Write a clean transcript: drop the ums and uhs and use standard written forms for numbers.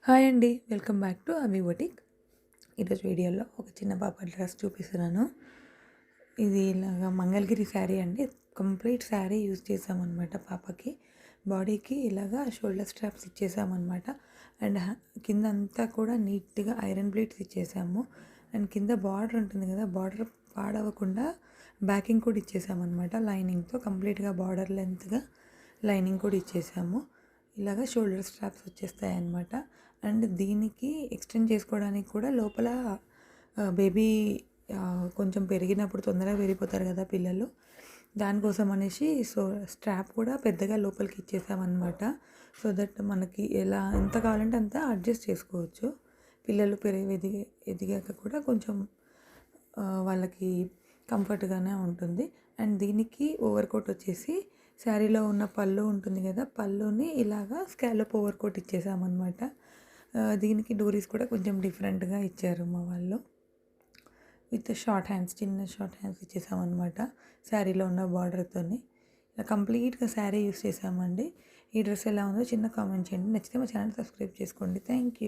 Hi అండి, welcome back to అవి boutique. ఈరోజు వీడియోలో ఒక చిన్న పాప డ్రెస్ చూపిస్తున్నాను. ఇది ఇలాగా మంగళగిరి శారీ అండి. కంప్లీట్ శారీ యూజ్ చేసామన్నమాట. పాపకి బాడీకి ఇలాగా షోల్డర్ స్ట్రాప్స్ ఇచ్చేసామన్నమాట. అండ్ కింద అంతా కూడా నీట్గా ఐరన్ ప్లేట్స్ ఇచ్చేసాము. అండ్ కింద బార్డర్ ఉంటుంది కదా, బార్డర్ పాడవకుండా బ్యాకింగ్ కూడా ఇచ్చేసామన్నమాట. లైనింగ్తో కంప్లీట్గా బార్డర్ లెంత్గా లైనింగ్ కూడా ఇచ్చేసాము. ఇలాగ షోల్డర్ స్ట్రాప్స్ వచ్చేస్తాయి అన్నమాట. అండ్ దీనికి ఎక్స్టెండ్ చేసుకోవడానికి కూడా లోపల బేబీ కొంచెం పెరిగినప్పుడు తొందరగా పెరిగిపోతారు కదా పిల్లలు, దానికోసం అనేసి స్ట్రాప్ కూడా పెద్దగా లోపలికి ఇచ్చేసామన్నమాట. సో దట్ మనకి ఎంత కావాలంటే అంత అడ్జస్ట్ చేసుకోవచ్చు. పిల్లలు ఎదిగాక కూడా కొంచెం వాళ్ళకి కంఫర్ట్గానే ఉంటుంది. అండ్ దీనికి ఓవర్ కోట్ వచ్చేసి శారీలో ఉన్న పళ్ళు ఉంటుంది కదా, పళ్ళుని ఇలాగా స్కాలప్ ఓవర్ కోట్ ఇచ్చేసామన్నమాట. దీనికి డోరీస్ కూడా కొంచెం డిఫరెంట్గా ఇచ్చారు మా వాళ్ళు. విత్ షార్ట్ హ్యాండ్స్, చిన్న షార్ట్ హ్యాండ్స్ ఇచ్చేసామన్నమాట శారీలో ఉన్న బార్డర్తోని. ఇలా కంప్లీట్గా శారీ యూస్ చేసామండి. ఈ డ్రెస్ ఎలా ఉందో చిన్న కామెంట్ చేయండి. నచ్చితే మా ఛానల్ సబ్స్క్రైబ్ చేసుకోండి. Thank you.